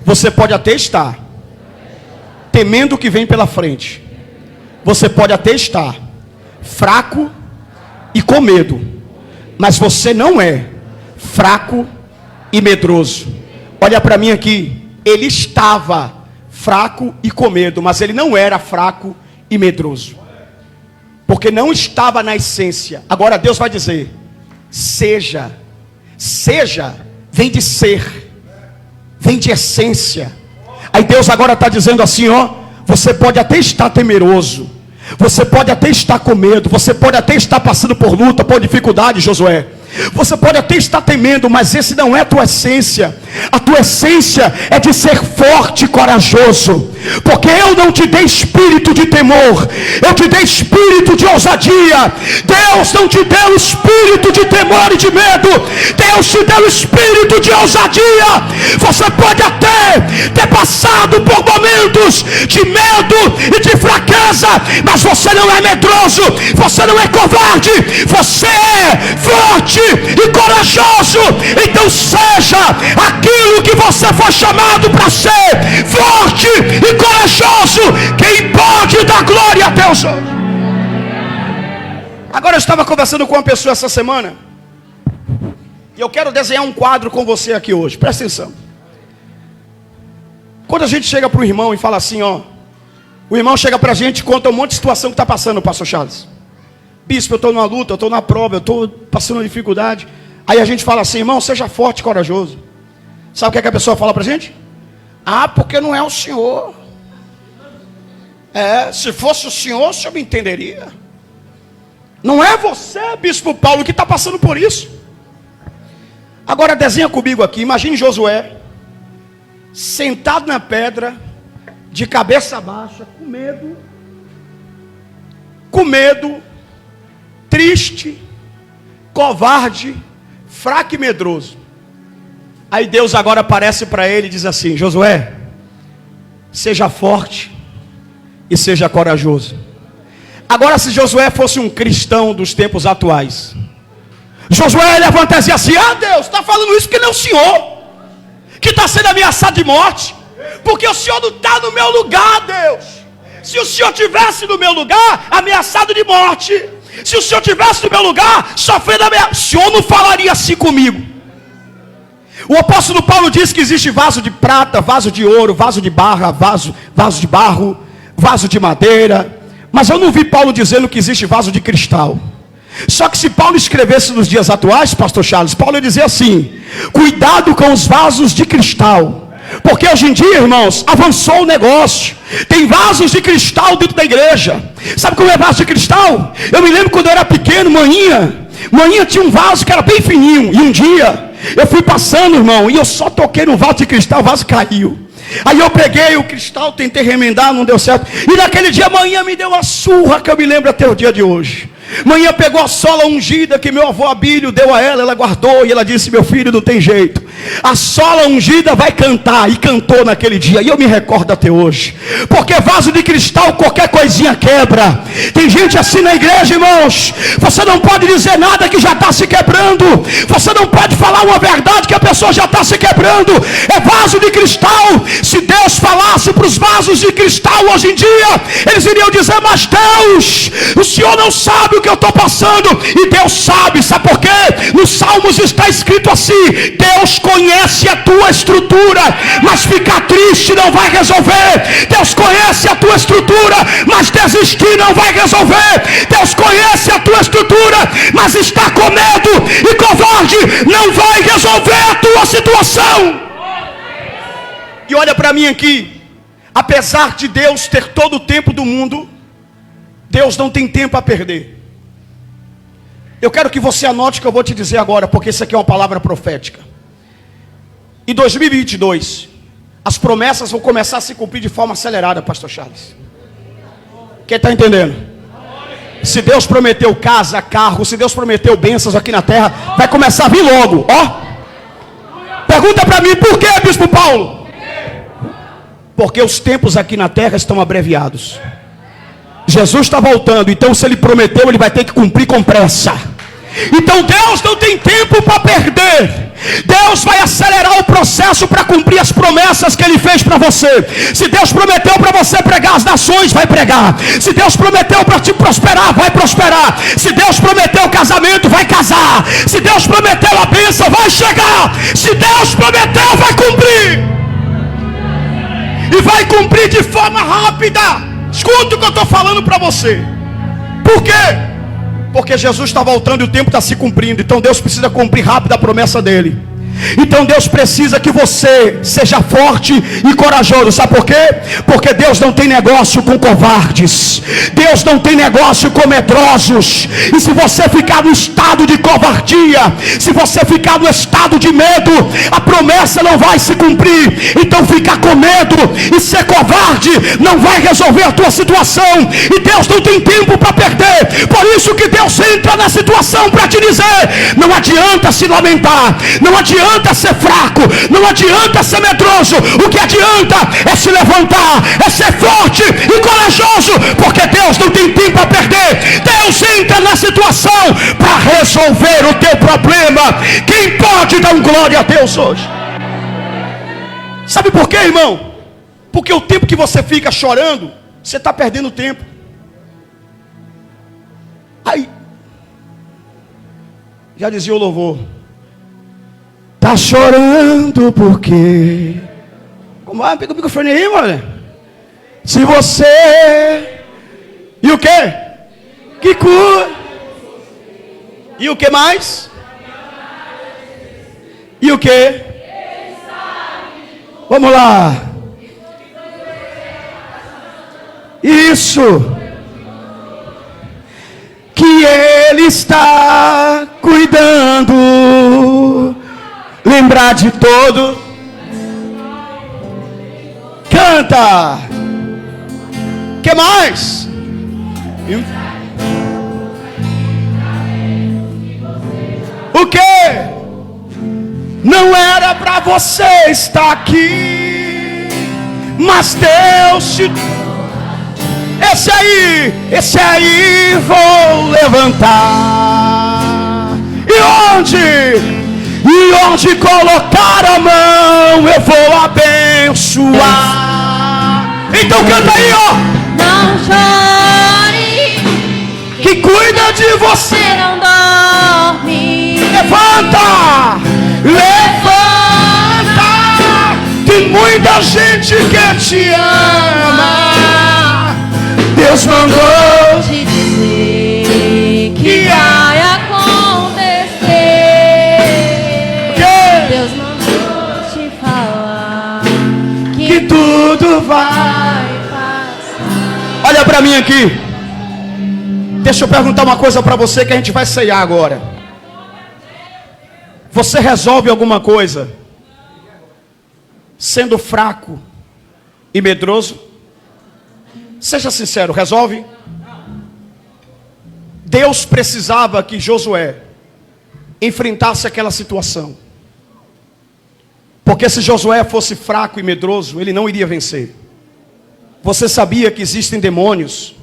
Você pode até estar temendo o que vem pela frente. Você pode até estar fraco e com medo, mas você não é fraco e medroso. Olha para mim aqui. Ele estava fraco e com medo, mas ele não era fraco e medroso, porque não estava na essência. Agora Deus vai dizer: seja. Seja vem de ser, vem de essência. Aí Deus agora está dizendo assim, ó: você pode até estar temeroso, você pode até estar com medo, você pode até estar passando por luta, por dificuldade, Josué. Você pode até estar temendo, mas esse não é a tua essência. A tua essência é de ser forte e corajoso, porque eu não te dei espírito de temor, eu te dei espírito de ousadia. Deus não te deu espírito de temor e de medo, Deus te deu espírito de ousadia. Você pode até ter passado por momentos de medo e de fraqueza, mas você não é medroso, você não é covarde, você é forte e corajoso. Então seja aquilo que você foi chamado para ser, forte e corajoso. Quem pode dar glória a Deus? Agora eu estava conversando com uma pessoa essa semana, e eu quero desenhar um quadro com você aqui hoje. Presta atenção. Quando a gente chega para o irmão e fala assim, ó, o irmão chega para a gente e conta um monte de situação que está passando, pastor Charles. Bispo, eu estou numa luta, eu estou na prova, eu estou passando uma dificuldade. Aí a gente fala assim: irmão, seja forte e corajoso. Sabe o que é que a pessoa fala para a gente? Ah, porque não é o senhor. Se fosse o senhor me entenderia. Não é você, bispo Paulo, que está passando por isso. Agora desenha comigo aqui, imagine Josué sentado na pedra, de cabeça baixa, com medo, triste, covarde, fraco e medroso. Aí Deus agora aparece para ele e diz assim: Josué, seja forte e seja corajoso. Agora, se Josué fosse um cristão dos tempos atuais, Josué levanta e diz assim: ah, Deus, está falando isso porque não é o senhor que está sendo ameaçado de morte, porque o senhor não está no meu lugar, Deus. Se o senhor estivesse no meu lugar, ameaçado de morte, se o senhor estivesse no meu lugar, sofrendo ameaça, o senhor não falaria assim comigo. O apóstolo Paulo diz que existe vaso de prata, vaso de ouro, vaso de barra, vaso de barro, vaso de madeira, mas eu não vi Paulo dizendo que existe vaso de cristal. Só que se Paulo escrevesse nos dias atuais, pastor Charles, Paulo ia dizer assim: cuidado com os vasos de cristal, porque hoje em dia, irmãos, avançou o negócio. Tem vasos de cristal dentro da igreja. Sabe como é vaso de cristal? Eu me lembro quando eu era pequeno, Maninha tinha um vaso que era bem fininho. E um dia eu fui passando, irmão, e eu só toquei no vaso de cristal, o vaso caiu. Aí eu peguei o cristal, tentei remendar, não deu certo. E naquele dia Maninha me deu uma surra que eu me lembro até o dia de hoje. Maninha pegou a sola ungida que meu avô Abílio deu a ela guardou, e ela disse: meu filho, não tem jeito, a sola ungida vai cantar. E cantou naquele dia, e eu me recordo até hoje, porque vaso de cristal qualquer coisinha quebra. Tem gente assim na igreja, irmãos. Você não pode dizer nada que já está se quebrando, você não pode falar uma verdade que a pessoa já está se quebrando. É vaso de cristal. Se Deus falasse para os vasos de cristal hoje em dia, eles iriam dizer: mas Deus, o senhor não sabe o que eu estou passando. E Deus sabe, sabe por quê? Nos Salmos está escrito assim: Deus conhece a tua estrutura, mas ficar triste não vai resolver. Deus conhece a tua estrutura, mas desistir não vai resolver. Deus conhece a tua estrutura, mas estar com medo e covarde não vai resolver a tua situação. E olha para mim aqui, apesar de Deus ter todo o tempo do mundo, Deus não tem tempo a perder. Eu quero que você anote o que eu vou te dizer agora, porque isso aqui é uma palavra profética. Em 2022, as promessas vão começar a se cumprir de forma acelerada, pastor Charles. Quem está entendendo? Se Deus prometeu casa, carro, se Deus prometeu bênçãos aqui na terra, vai começar a vir logo, ó. Pergunta para mim, por que, bispo Paulo? Porque os tempos aqui na terra estão abreviados. Jesus está voltando, então se ele prometeu, ele vai ter que cumprir com pressa. Então Deus não tem tempo para perder. Deus vai acelerar o processo para cumprir as promessas promessas que Ele fez para você. Se Deus prometeu para você pregar as nações, vai pregar. Se Deus prometeu para te prosperar, vai prosperar. Se Deus prometeu casamento, vai casar. Se Deus prometeu a bênção, vai chegar. Se Deus prometeu, vai cumprir. E vai cumprir de forma rápida. Escuta o que eu estou falando para você. Por quê? Porque Jesus está voltando e o tempo está se cumprindo. Então Deus precisa cumprir rápido a promessa dele. Então Deus precisa que você seja forte e corajoso. Sabe por quê? Porque Deus não tem negócio com covardes. Deus não tem negócio com medrosos. E se você ficar no estado de covardia, se você ficar no estado de medo, a promessa não vai se cumprir. Então ficar com medo e ser covarde não vai resolver a tua situação. E Deus não tem tempo para perder. Por isso que Deus entra na situação para te dizer: não adianta se lamentar, não adianta ser fraco, não adianta ser medroso. O que adianta é se levantar, é ser forte e corajoso, porque Deus não tem tempo a perder. Deus entra na situação para resolver o teu problema. Quem pode dar glória a Deus hoje? Sabe por quê, irmão? Porque o tempo que você fica chorando, você está perdendo tempo. Aí, já dizia o louvor: tá chorando porque... Como é? Pega o microfone aí, mano. Se você... E o quê? Que cura. E o que mais? E o quê? Vamos lá. Isso. Que Ele está cuidando. Lembrar de todo. Canta. Que mais? O que? Não era para você estar aqui, mas Deus te... Esse aí vou levantar. E onde colocar a mão, eu vou abençoar. Então canta aí, ó. Não chore, que cuida de você. não dorme. Levanta, levanta. Tem muita gente que te ama. Deus mandou Te dizer que vai acontecer. Deus mandou te falar que tudo vai. passar. Olha para mim aqui. Deixa eu perguntar uma coisa para você que a gente vai ceiar agora. Você resolve alguma coisa sendo fraco e medroso? Seja sincero, resolve? Deus precisava que Josué enfrentasse aquela situação. Porque se Josué fosse fraco e medroso, ele não iria vencer. Você sabia que existem demônios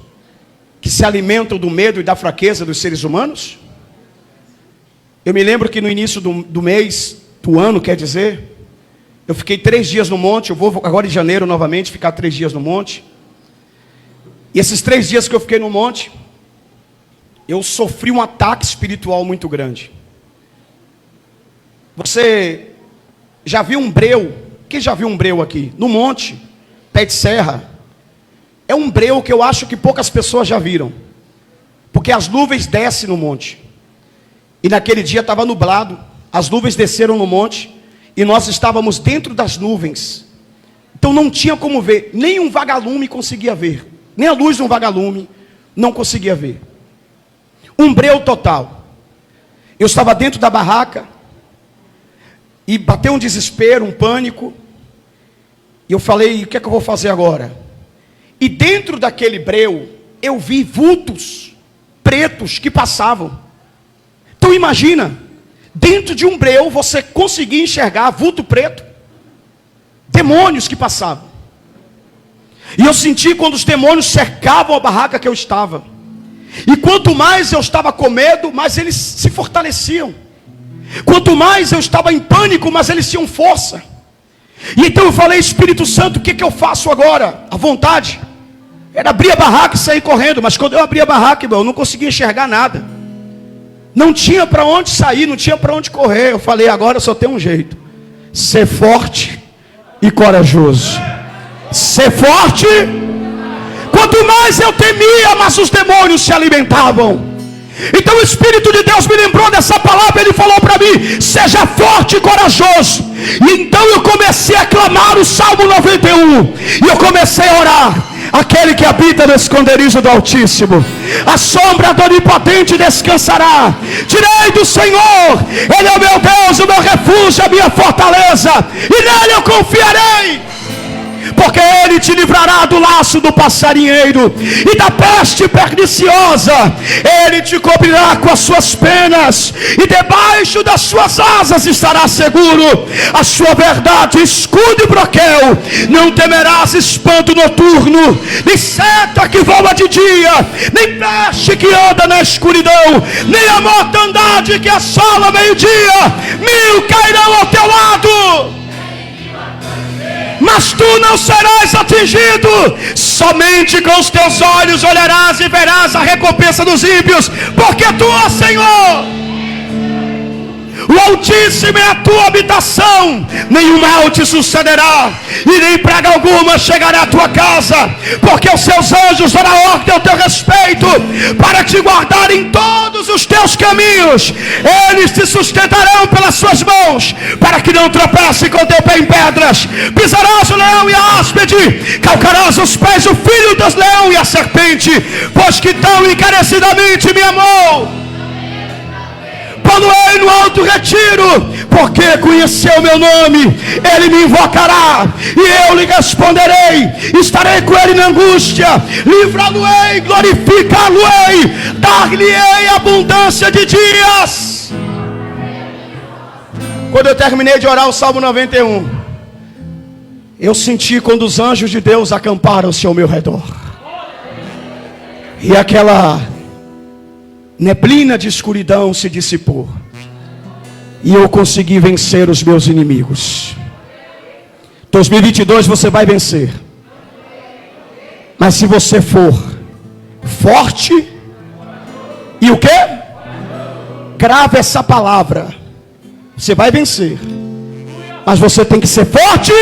que se alimentam do medo e da fraqueza dos seres humanos? Eu me lembro que no início do mês, do ano, quer dizer, eu fiquei 3 dias no monte. Eu vou agora em janeiro novamente ficar 3 dias no monte. E esses 3 dias que eu fiquei no monte, eu sofri um ataque espiritual muito grande. Você já viu um breu? Quem já viu um breu aqui? No monte, pé de serra. É um breu que eu acho que poucas pessoas já viram. Porque as nuvens descem no monte. E naquele dia estava nublado. As nuvens desceram no monte. E nós estávamos dentro das nuvens. Então não tinha como ver. Nem um vagalume conseguia ver. Nem a luz de um vagalume não conseguia ver. Um breu total. Eu estava dentro da barraca. E bateu um desespero, um pânico. E eu falei, o que é que eu vou fazer agora? E dentro daquele breu, eu vi vultos pretos que passavam. Então imagina, dentro de um breu, você conseguia enxergar vulto preto. Demônios que passavam. E eu senti quando os demônios cercavam a barraca que eu estava. E quanto mais eu estava com medo, mais eles se fortaleciam. Quanto mais eu estava em pânico, mais eles tinham força. E então eu falei: Espírito Santo, o que eu faço agora? A vontade era abrir a barraca e sair correndo. Mas quando eu abri a barraca, eu não conseguia enxergar nada. Não tinha para onde sair, não tinha para onde correr. Eu falei: agora só tem um jeito: ser forte e corajoso. Ser forte. Quanto mais eu temia, mais os demônios se alimentavam. Então o Espírito de Deus me lembrou dessa palavra. Ele falou para mim: seja forte e corajoso. E então eu comecei a clamar o Salmo 91. E eu comecei a orar: aquele que habita no esconderijo do Altíssimo, a sombra do Onipotente descansará. Direi do Senhor: Ele é o meu Deus, o meu refúgio, a minha fortaleza, e nele eu confiarei. Porque Ele te livrará do laço do passarinheiro e da peste perniciosa. Ele te cobrirá com as suas penas, e debaixo das suas asas estará seguro. A sua verdade, escudo e broquel. Não temerás espanto noturno, nem seta que voa de dia, nem peste que anda na escuridão, nem a mortandade que assola meio-dia. 1000 cairão ao teu lado, mas tu não serás atingido. Somente com os teus olhos olharás e verás a recompensa dos ímpios, porque tu, ó Senhor, o Altíssimo é a tua habitação. Nenhum mal te sucederá, e nem praga alguma chegará à tua casa, porque os seus anjos darão ordem ao teu respeito, para te guardar em todos os teus caminhos. Eles te sustentarão pelas suas mãos, para que não tropece com teu pé em pedras. Pisarás o leão e a áspide, calcarás os pés o filho dos leão e a serpente, pois que tão encarecidamente me amou. Pô-lo-ei no alto retiro, porque conheceu meu nome. Ele me invocará e eu lhe responderei. Estarei com ele na angústia, livrá-lo-ei, glorificá-lo-ei, dar-lhe-ei abundância de dias. Quando eu terminei de orar o Salmo 91, eu senti quando os anjos de Deus acamparam-se ao meu redor, e aquela neblina de escuridão se dissipou, e eu consegui vencer os meus inimigos. 2022 você vai vencer, mas se você for forte e o quê? Grave essa palavra. Você vai vencer, mas você tem que ser forte.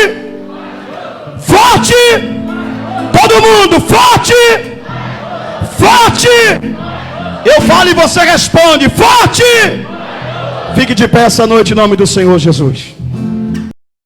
Forte. Todo mundo, forte. Forte. Eu falo e você responde: forte! Fique de pé essa noite em nome do Senhor Jesus.